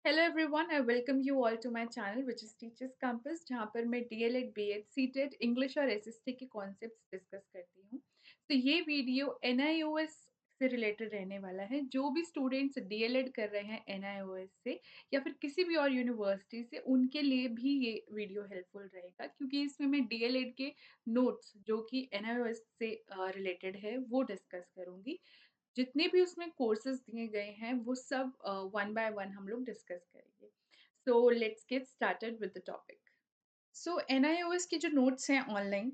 Hello everyone, I welcome you all to my channel which is teachers campus, जहाँ पर मैं DElEd, BEd, CTET, English और SST के concepts discuss करती हूँ। तो ये वीडियो एनआईओएस से रिलेटेड रहने वाला है। जो भी स्टूडेंट्स डीएलएड कर रहे हैं एनआईओएस से या फिर किसी भी और यूनिवर्सिटी से, उनके लिए भी ये वीडियो हेल्पफुल रहेगा, क्योंकि इसमें मैं डीएलएड के नोट्स जो कि एनआईओएस से रिलेटेड है वो डिस्कस करूँगी। जितने भी उसमें कोर्सेज दिए गए हैं वो सब वन बाय वन हम लोग डिस्कस करेंगे। So let's get started with the topic. So NIOS के जो नोट्स हैं ऑनलाइन,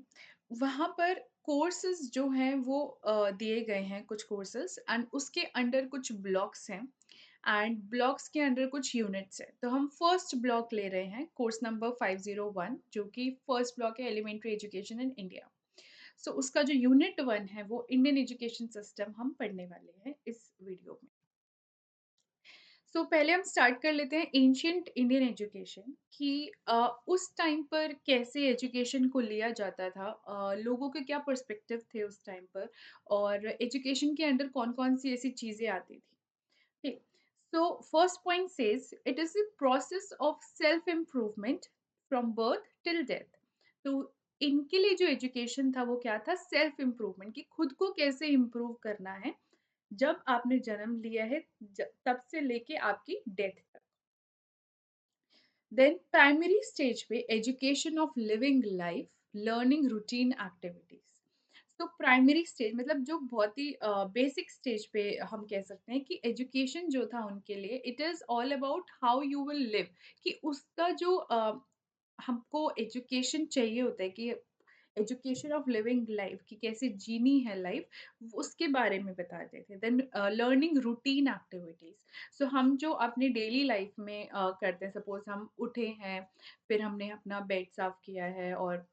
वहाँ पर कोर्सेज जो हैं वो दिए गए हैं, कुछ कोर्सेज एंड उसके अंडर कुछ ब्लॉक्स हैं एंड ब्लॉक्स के अंडर कुछ यूनिट्स हैं। तो हम फर्स्ट ब्लॉक ले रहे हैं, कोर्स नंबर 501, जो कि फर्स्ट ब्लॉक है एलिमेंट्री एजुकेशन इन इंडिया। सो उसका जो यूनिट 1 है वो इंडियन एजुकेशन सिस्टम हम पढ़ने वाले हैं इस वीडियो में। पहले हम स्टार्ट कर लेते हैं एंशिएंट इंडियन एजुकेशन कि उस टाइम पर कैसे एजुकेशन को लिया जाता था, लोगों के क्या पर्सपेक्टिव थे उस टाइम पर, और एजुकेशन के अंदर कौन-कौन सी ऐसी चीज़ें आती थी। ठीक। First point says it is a process of self improvement from birth till death. तो इनके लिए जो एजुकेशन था वो क्या था? सेल्फ इम्प्रूवमेंट, कि खुद को कैसे इम्प्रूव करना है जब आपने जन्म लिया है, तब से लेके आपकी डेथ तक। देन प्राइमरी स्टेज पे education of living life, learning routine activities. तो प्राइमरी स्टेज मतलब जो बहुत ही बेसिक स्टेज पे हम कह सकते हैं कि एजुकेशन जो था उनके लिए, it is all about how you will live, कि उसका जो हमको एजुकेशन चाहिए होता है कि एजुकेशन ऑफ लिविंग लाइफ, कि कैसे जीनी है लाइफ, उसके बारे में बताते थे। Then learning routine activities. हम जो अपने डेली लाइफ में करते हैं, सपोज हम उठे हैं, फिर हमने अपना बेड साफ किया है और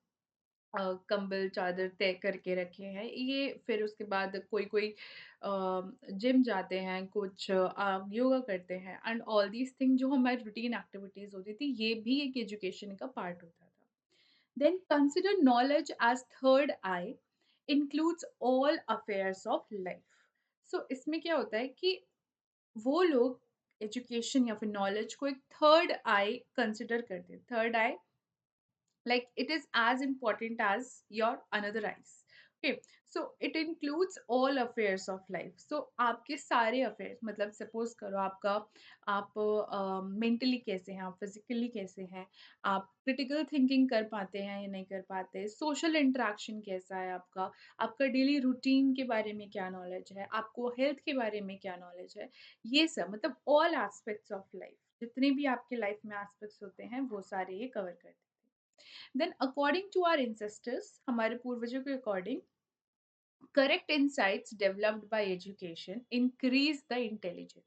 कंबल चादर तय करके रखे हैं, ये फिर उसके बाद कोई कोई जिम जाते हैं, कुछ योगा करते हैं एंड ऑल दीज थिंग, जो हमारी रूटीन एक्टिविटीज होती थी, ये भी एक एजुकेशन का पार्ट होता था। Then consider knowledge as third eye includes all affairs of life. इसमें क्या होता है कि वो लोग एजुकेशन या फिर नॉलेज को एक थर्ड आई कंसिडर करते हैं। Third I, like it is as important as your another eyes. Okay, so it includes all affairs of life. आपके सारे affairs, मतलब सपोज करो आपका, आप मेंटली कैसे हैं, आप फिजिकली कैसे हैं, आप क्रिटिकल थिंकिंग कर पाते हैं या नहीं कर पाते, सोशल इंटरेक्शन कैसा है आपका, आपका डेली रूटीन के बारे में क्या नॉलेज है, आपको हेल्थ के बारे में क्या नॉलेज है, ये सब मतलब ऑल एस्पेक्ट्स ऑफ लाइफ, जितने भी आपके लाइफ में एस्पेक्ट्स होते हैं वो सारे ये कवर करते हैं। Then according to our ancestors, हमारे पूर्वजों के according, correct insights developed by education increase the intelligence.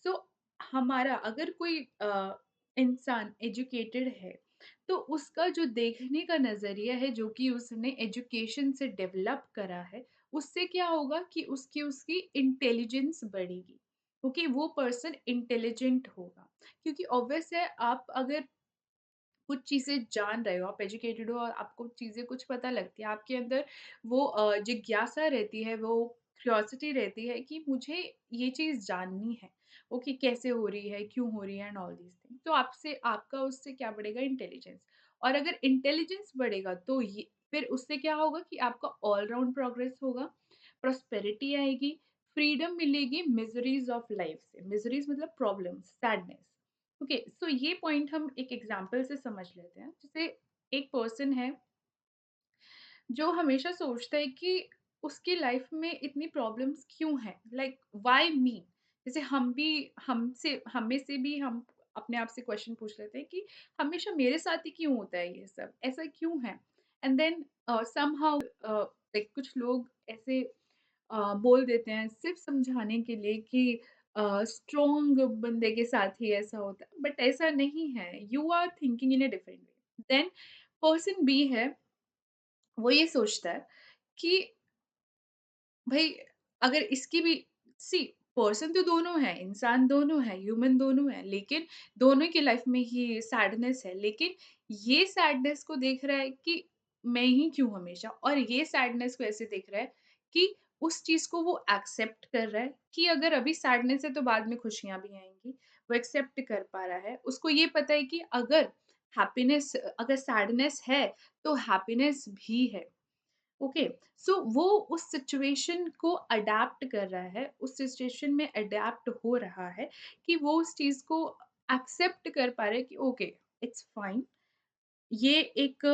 So हमारा अगर कोई इंसान एजुकेटेड है, तो उसका जो देखने का नज़रिया है, जो कि उसने एजुकेशन से डेवलप करा है, उससे क्या होगा कि उसकी उसकी इंटेलिजेंस बढ़ेगी, क्योंकि वो पर्सन इंटेलिजेंट होगा। क्योंकि ऑब्वियस है, आप अगर कुछ चीज़ें जान रहे हो, आप एजुकेटेड हो और आपको चीज़ें कुछ पता लगती है, आपके अंदर वो जिज्ञासा रहती है, वो क्यूरियोसिटी रहती है कि मुझे ये चीज़ जाननी है, वो कि कैसे हो रही है, क्यों हो रही है एंड ऑल दीज़ थिंग। तो आपसे आपका उससे क्या बढ़ेगा? इंटेलिजेंस। और अगर इंटेलिजेंस बढ़ेगा तो ये फिर उससे क्या होगा कि आपका ऑल राउंड प्रोग्रेस होगा, प्रॉस्पेरिटी आएगी, फ्रीडम मिलेगी मिज़रीज़ ऑफ लाइफ से। मिज़रीज़ मतलब प्रॉब्लम्स, सैडनेस। ओके, ये पॉइंट हम एक एग्जांपल से समझ लेते हैं। जैसे एक पर्सन है जो हमेशा सोचता है कि उसकी लाइफ में इतनी प्रॉब्लम्स क्यों हैं, लाइक व्हाई मी। जैसे हम भी, हमसे हमें से भी हम अपने आप से क्वेश्चन पूछ लेते हैं कि हमेशा मेरे साथ ही क्यों होता है, ये सब ऐसा क्यों है। एंड देन समहाउ लाइक कुछ लोग ऐसे बोल देते हैं सिर्फ समझाने के लिए कि स्ट्रॉन्ग बंदे के साथ ही ऐसा होता है, बट ऐसा नहीं है। You are thinking in a different way. Then person B है, वो ये सोचता है कि भई अगर इसकी भी, सी, पर्सन तो दोनों हैं, इंसान दोनों हैं, ह्यूमन दोनों हैं, लेकिन दोनों की लाइफ में ही सैडनेस है। लेकिन ये सैडनेस को देख रहा है कि मैं ही क्यों हमेशा, और ये सैडनेस को ऐसे देख रहा है कि उस चीज़ को वो एक्सेप्ट कर रहा है कि अगर अभी सैडनेस है तो बाद में खुशियाँ भी आएँगी। वो एक्सेप्ट कर पा रहा है, उसको ये पता है कि अगर सैडनेस है, तो हैप्पीनेस भी है। ओके, सो वो उस सिचुएशन को अडैप्ट कर रहा है, उस सिचुएशन में अडैप्ट हो रहा है कि वो उस चीज़ को एक्सेप्ट कर पा रहा है कि ओके, इट्स फाइन। ये एक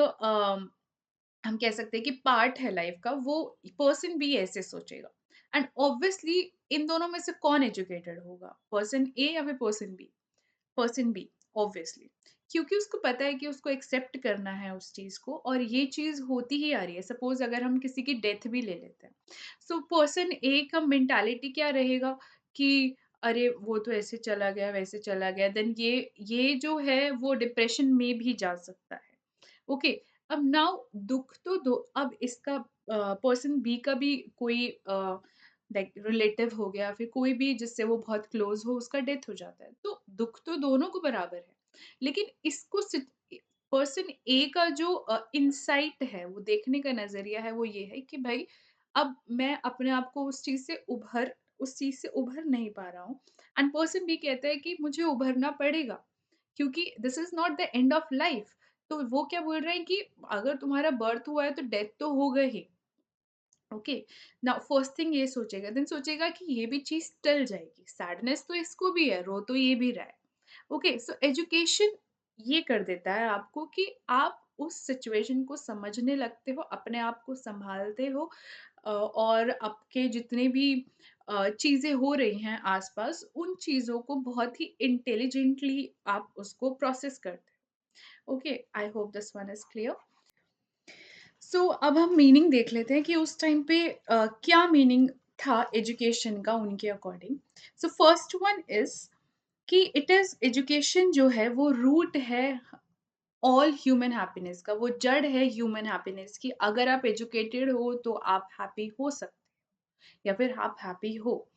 हम कह सकते हैं कि पार्ट है लाइफ का, वो पर्सन भी ऐसे सोचेगा। एंड ऑब्वियसली इन दोनों में से कौन एजुकेटेड होगा, पर्सन ए या फिर पर्सन बी? ऑब्वियसली, क्योंकि उसको पता है कि उसको एक्सेप्ट करना है उस चीज को, और ये चीज होती ही आ रही है। सपोज अगर हम किसी की डेथ भी ले लेते हैं, सो पर्सन ए का मेंटालिटी क्या रहेगा कि अरे वो तो ऐसे चला गया, वैसे चला गया, देन ये जो है वो डिप्रेशन में भी जा सकता है। ओके, अब नाउ दुःख तो दो, अब इसका पर्सन बी का भी कोई लाइक रिलेटिव हो गया, फिर कोई भी जिससे वो बहुत क्लोज हो, उसका डेथ हो जाता है, तो दुःख तो दोनों को बराबर है। लेकिन इसको पर्सन ए का जो इंसाइट है, वो देखने का नजरिया है, वो ये है कि भाई अब मैं अपने आप को उस चीज से उभर नहीं पा रहा हूँ। एंड पर्सन बी कहता है कि मुझे उभरना पड़ेगा, क्योंकि this is not the end of life. तो वो क्या बोल रहे हैं कि अगर तुम्हारा बर्थ हुआ है तो डेथ तो होगा ही। ओके, नाउ फर्स्ट थिंग ये सोचेगा, देन सोचेगा कि ये भी चीज टल जाएगी, सैडनेस तो इसको भी है, रो तो ये भी रहा है। ओके, सो एजुकेशन ये कर देता है आपको कि आप उस सिचुएशन को समझने लगते हो, अपने आप को संभालते हो, और आपके जितने भी चीजें हो रही हैं आसपास, उन चीजों को बहुत ही इंटेलिजेंटली आप उसको प्रोसेस करते हो। Okay, I hope this one is clear. So अब हम मीनिंग देख लेते हैं कि उस टाइम पे क्या मीनिंग था एजुकेशन का उनके according. So first one is कि इट इज एजुकेशन जो है वो रूट है ऑल ह्यूमन हैप्पीनेस का, वो जड़ है ह्यूमन हैप्पीनेस की। अगर आप एजुकेटेड हो तो आप हैप्पी हो सकते हैं, या फिर आप हैप्पी हो।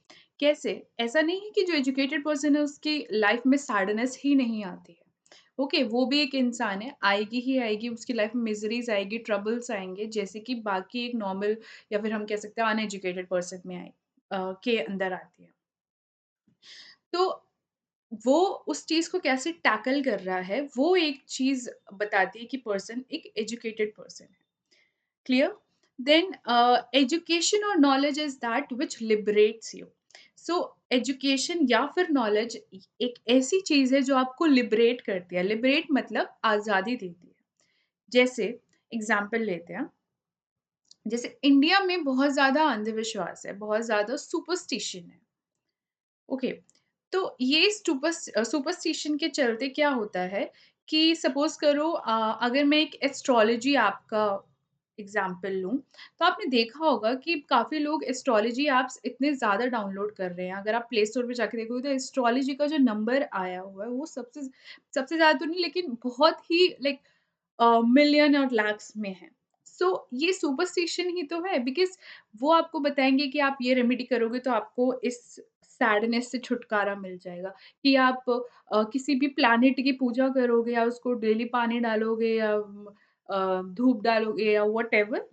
कैसे? ऐसा नहीं है कि जो एजुकेटेड पर्सन है उसकी लाइफ में सैडनेस ही नहीं आती है। ओके, वो भी एक इंसान है, आएगी ही आएगी, उसकी लाइफ में मिजरीज आएगी, ट्रबल्स आएंगे, जैसे कि बाकी एक नॉर्मल या फिर हम कह सकते हैं अनएजुकेटेड पर्सन में के अंदर आती है। तो वो उस चीज को कैसे टैकल कर रहा है, वो एक चीज बताती है कि पर्सन एक एजुकेटेड पर्सन है। क्लियर? देन एजुकेशन और knowledge is that which liberates you. So education या फिर नॉलेज एक ऐसी चीज है जो आपको लिबरेट करती है। लिबरेट मतलब आजादी देती है। जैसे एग्जाम्पल लेते हैं, जैसे इंडिया में बहुत ज्यादा अंधविश्वास है, बहुत ज्यादा सुपरस्टिशन है। ओके, तो ये सुपरस्टिशन के चलते क्या होता है कि सपोज करो अगर मैं एक एस्ट्रोलॉजी ऐप का एग्जाम्पल लूं, तो आपने देखा होगा कि काफी लोग एस्ट्रोलॉजी ऐप्स इतने ज्यादा डाउनलोड कर रहे हैं। अगर आप प्ले स्टोर पे जाके देखोगे तो एस्ट्रोलॉजी का जो नंबर आया हुआ है वो सबसे सबसे ज्यादा तो नहीं, लेकिन बहुत ही लाइक मिलियन और लैक्स में है। सो ये सुपरस्टिशन ही तो है, बिकॉज वो आपको बताएंगे कि आप ये रेमेडी करोगे तो आपको इस सैडनेस से छुटकारा मिल जाएगा, कि आप किसी भी प्लैनेट की पूजा करोगे या उसको डेली पानी डालोगे या धूप डालोगे या व्हाटएवर,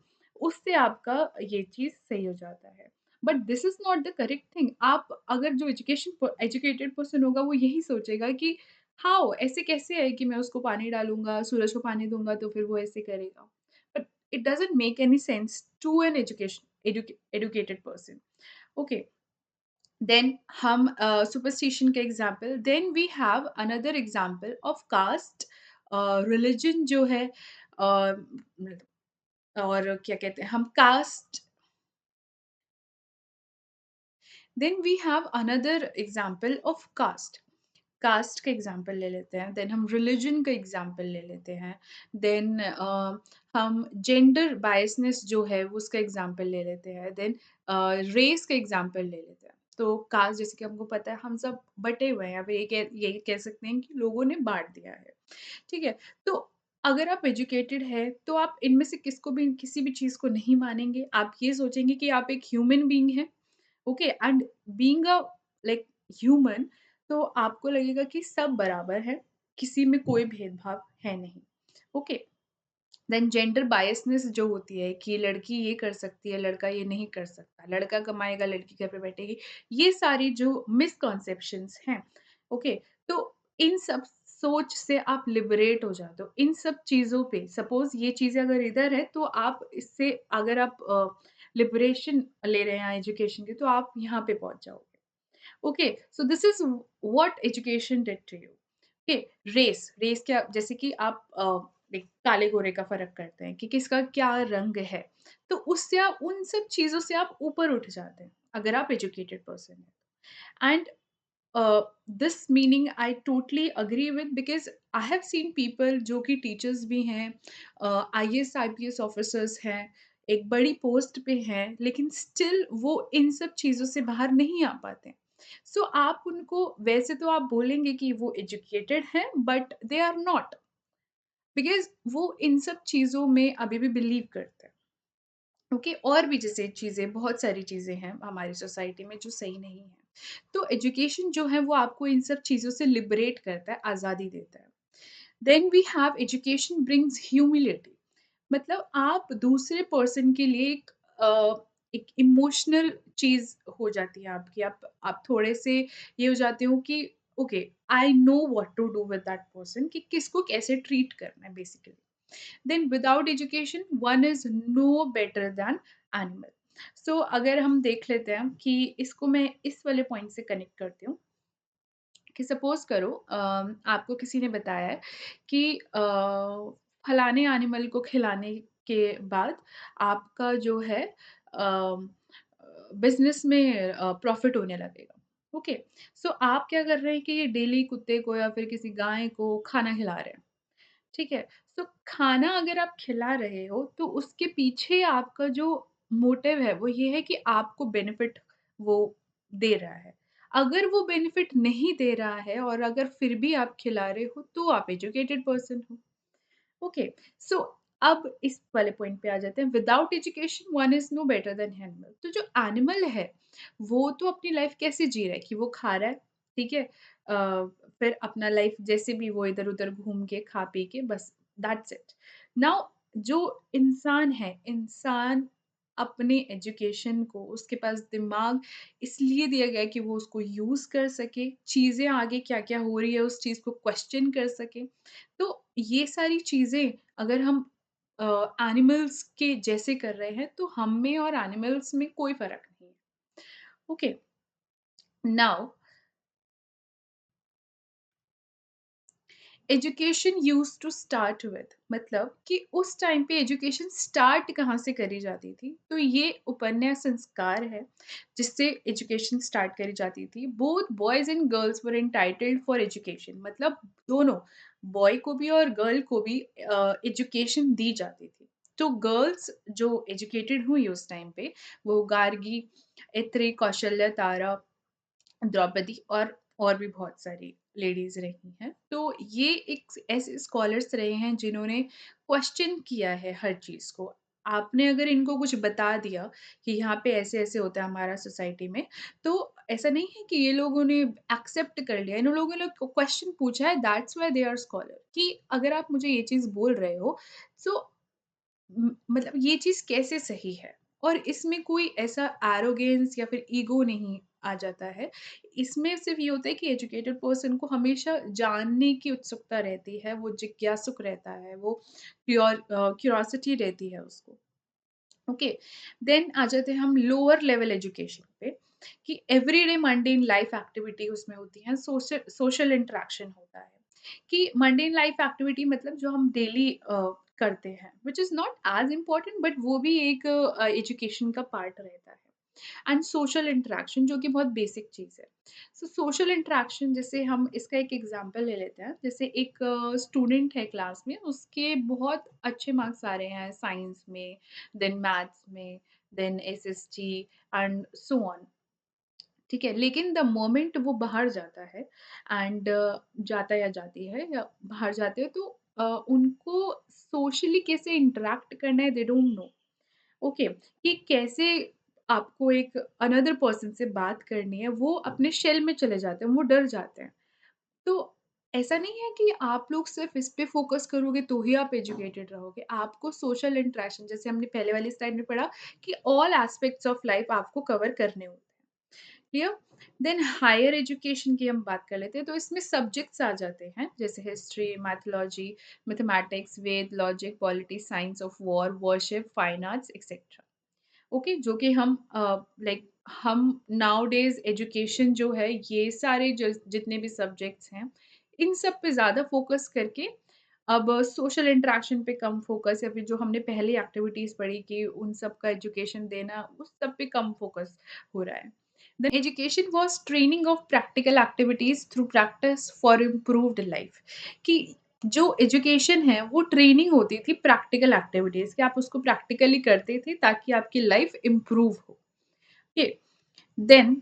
उससे आपका ये चीज सही हो जाता है। But this is not the correct thing. आप अगर जो एजुकेटेड पर्सन होगा वो यही सोचेगा कि हाउ, ऐसे कैसे है कि मैं उसको पानी डालूँगा, सूरज को पानी दूँगा तो फिर वो ऐसे करेगा। But it doesn't make any sense to an educated person. Okay, then हम सुपरस्टिशन के example, then we have another example of caste, religion जो है, और क्या कहते हैं हम caste. Then we have another example of caste. Caste का एग्जाम्पल ले लेते हैं, देन हम रिलीजन का एग्जाम्पल ले लेते हैं, देन हम जेंडर बायसनेस जो है वो उसका एग्जाम्पल ले लेते हैं, देन रेस का एग्जाम्पल ले लेते हैं। तो कास्ट जैसे कि हमको पता है हम सब बटे हुए हैं, या फिर ये कह सकते हैं कि लोगों ने बांट दिया है। ठीक है, तो अगर आप एजुकेटेड है तो आप इनमें से किसको भी किसी भी चीज को नहीं मानेंगे, आप ये सोचेंगे कि आप एक ह्यूमन बीइंग है। Okay, and being a like human, तो आपको लगेगा कि सब बराबर है, किसी में कोई भेदभाव है नहीं। ओके, देन जेंडर बायसनेस जो होती है कि लड़की ये कर सकती है, लड़का ये नहीं कर सकता, लड़का कमाएगा, लड़की घर पे बैठेगी, ये सारी जो मिसकॉन्सेप्शंस हैं। ओके, तो इन सब सोच से आप लिबरेट हो जाते हो। इन सब चीज़ों पे सपोज़ ये चीज़ें अगर इधर है तो आप इससे अगर आप लिबरेशन ले रहे हैं एजुकेशन की तो आप यहाँ पे पहुँच जाओगे। Okay, so this is what education did to you. Okay, race क्या जैसे कि आप लाइक काले-गोरे का फ़र्क करते हैं कि किसका क्या रंग है। तो उससे आप उन सब चीज़ों से आप ऊपर उठ जाते हैं, अगर आप एजुकेटेड पर्सन हैं। And this meaning I totally agree with because I have seen people जो कि टीचर्स भी हैं, आईएएस, आईपीएस ऑफिसर्स हैं, एक बड़ी पोस्ट पे हैं, लेकिन स्टिल वो इन सब चीज़ों से बाहर नहीं आ पाते। सो आप उनको वैसे तो आप बोलेंगे कि वो एजुकेटेड हैं, but they are not because वो इन सब चीज़ों में अभी भी बिलीव करते हैं। ओके, और भी जैसे चीज़ें बहुत सारी चीज़ें हैं हमारी सोसाइटी में जो सही नहीं है। तो एजुकेशन जो है वो आपको इन सब चीज़ों से लिबरेट करता है, आज़ादी देता है। Then we have education brings humility, मतलब आप दूसरे पर्सन के लिए एक इमोशनल चीज़ हो जाती है आपकी। आप थोड़े से ये हो जाते हो कि okay, I know what to do with that person कि किसको कैसे ट्रीट करना है basically. Then without education one is no better than animal. So अगर हम देख लेते हैं कि इसको मैं इस वाले पॉइंट से कनेक्ट करती हूँ कि सपोज करो आपको किसी ने बताया है कि फलाने एनिमल को खिलाने के बाद आपका जो है बिजनेस में प्रॉफिट होने लगेगा। ओके, सो आप क्या कर रहे हैं कि ये डेली कुत्ते को या फिर किसी गाय को खाना खिला रहे हैं। ठीक है? तो खाना अगर आप खिला रहे हो, तो उसके पीछे आपका जो मोटिव है, वो ये है कि आपको बेनिफिट वो दे रहा है। अगर वो बेनिफिट नहीं दे रहा है और अगर फिर भी आप खिला रहे हो, तो आप एजुकेटेड पर्सन हो। ओके, सो अब इस वाले पॉइंट पे आ जाते हैं, without education one is no better than animal. तो जो एनिमल है, वो तो अपनी लाइफ कैसे जी रहा है कि वो खा रहा है, ठीक है? फिर अपना लाइफ जैसे भी वो इधर-उधर घूम के, खा पी के बस दैट्स इट। नाउ जो इंसान है, इंसान अपने एजुकेशन को उसके पास दिमाग इसलिए दिया गया है कि वो उसको यूज़ कर सके, चीज़ें आगे क्या-क्या हो रही है उस चीज़ को क्वेश्चन कर सके। तो ये सारी चीज़ें अगर हम एनिमल्स के जैसे कर रहे हैं, तो हम में और एनिमल्स में कोई फ़र्क नहीं है। Okay, now education used to start with, मतलब कि उस टाइम पे एजुकेशन स्टार्ट कहाँ से करी जाती थी, तो ये उपन्यास संस्कार है जिससे एजुकेशन स्टार्ट करी जाती थी। Both boys and girls were entitled for education, मतलब दोनों बॉय को भी और गर्ल को भी एजुकेशन दी जाती थी। तो गर्ल्स जो एजुकेटेड हुई उस टाइम पे, वो गार्गी, ऐत्री, कौशल्या, तारा, द्रौपदी और भी बहुत सारी लेडीज़ रही हैं। तो ये एक ऐसे स्कॉलर्स रहे हैं जिन्होंने क्वेश्चन किया है हर चीज़ को। आपने अगर इनको कुछ बता दिया कि यहाँ पे ऐसे-ऐसे होता है हमारा सोसाइटी में, तो ऐसा नहीं है कि ये लोगों ने एक्सेप्ट कर लिया। इन लोगों ने क्वेश्चन पूछा है, that's why they are scholar कि अगर आप मुझे ये चीज़ बोल रहे हो, सो मतलब ये चीज़ कैसे सही है? और इसमें कोई ऐसा एरोगेंस या फिर ईगो नहीं आ जाता है। इसमें सिर्फ़ ये होता है कि एजुकेटेड पर्सन को हमेशा जानने की उत्सुकता रहती है, वो जिज्ञासुक रहता है, वो क्यूरियोसिटी रहती है उसको। ओके, देन आ जाते हैं हम लोअर लेवल एजुकेशन पे कि एवरीडे मंडेन लाइफ एक्टिविटी उसमें होती हैं, सोशल सोशल इंटरेक्शन होता है कि मंडेन लाइफ एक्टिविटी मतलब जो हम डेली करते हैं which is not as important but वो भी एक एजुकेशन का पार्ट रहता है। एंड सोशल इंटरेक्शन जो कि बहुत बेसिक चीज़ है। सो सोशल इंटरेक्शन जैसे हम इसका एक एग्जांपल ले लेते हैं। जैसे एक स्टूडेंट है क्लास में, उसके बहुत अच्छे मार्क्स आ रहे हैं साइंस में, देन मैथ्स में, then SST and so on. ठीक है? लेकिन द मोमेंट वो बाहर जाता है एंड जाता या जाती है या बाहर जाते हैं तो उनको सोशली कैसे इंटरैक्ट करना है दे डोंट नो। ओके, कि कैसे आपको एक अनदर पर्सन से बात करनी है, वो अपने शेल में चले जाते हैं, वो डर जाते हैं। तो ऐसा नहीं है कि आप लोग सिर्फ़ इस पे फ़ोकस करोगे तो ही आप एजुकेटेड रहोगे। आपको सोशल इंटरेक्शन जैसे हमने पहले वाली स्लाइड में पढ़ा कि ऑल एस्पेक्ट्स ऑफ लाइफ़ आपको कवर करने होते हैं। क्लियर? देन हायर एजुकेशन की हम बात कर लेते हैं, तो इसमें सब्जेक्ट्स आ जाते हैं, जैसे history, mythology, mathematics, Veda, logic, polity, science of war, worship, fine arts etcetera. Okay, जो कि हम लाइक हम नाउ-डेज़ एजुकेशन जो है, ये सारे जितने भी सब्जेक्ट्स हैं, इन सब पे ज़्यादा फ़ोकस करके अब सोशल इंटरैक्शन पे कम फ़ोकस, या फिर जो हमने पहले एक्टिविटीज़ पढ़ी कि उन सब का एजुकेशन देना, उस सब पे कम फ़ोकस हो रहा है। The education was training of practical activities through practice for improved life, कि जो एजुकेशन है वो ट्रेनिंग होती थी प्रैक्टिकल एक्टिविटीज़ कि आप उसको प्रैक्टिकली करते थे ताकि आपकी लाइफ इम्प्रूव हो। Okay, then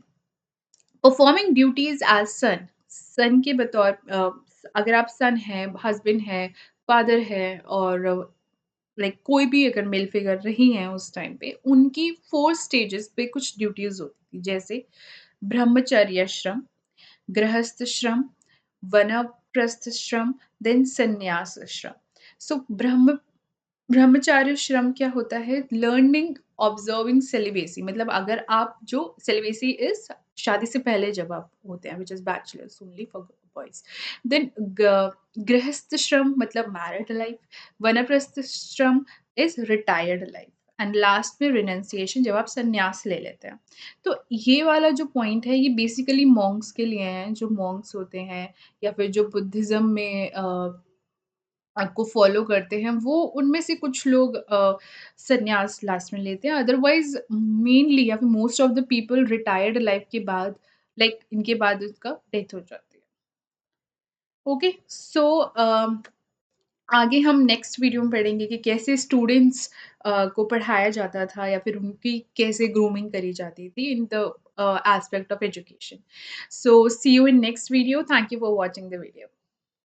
performing duties as son, son के बतौर अगर आप सन हैं, हस्बैंड हैं, फादर हैं और लाइक कोई भी अगर मेल फिगर रही हैं उस टाइम पे, उनकी 4 स्टेजेस पे कुछ ड्यूटीज़ होती थी। जैसे ब्रह्मचर्य श्रम, गृहस्थ श्रम, वानप्रस्थ श्रम, देन संन्यास श्रम। सो ब्रह्मचार्य श्रम क्या होता है? लर्निंग ऑब्जर्विंग सेलिबेसी, मतलब अगर आप जो सेलिबेसी इज़ शादी से पहले जब आप होते हैं, which is bachelors only for boys. Then ग गृहस्थ श्रम मतलब मैरिड लाइफ, वानप्रस्थ श्रम is retired life, and last में रिनंसिएशन जब आप संन्यास ले लेते हैं। तो ये वाला जो पॉइंट है, ये बेसिकली मॉन्क्स के लिए हैं, जो मॉन्क्स होते हैं या फिर जो बुद्धिज़्म में को फ़ॉलो करते हैं, वो उनमें से कुछ लोग संन्यास लास्ट में लेते हैं। अदरवाइज़ मेनली या फिर most of the people retired life के बाद, लाइक इनके बाद उसका डेथ हो जाती है। ओके, सो आगे हम नेक्स्ट वीडियो में पढ़ेंगे कि कैसे स्टूडेंट्स को पढ़ाया जाता था या फिर उनकी कैसे ग्रूमिंग करी जाती थी in the aspect of education. So see you in next video. Thank you for watching the video.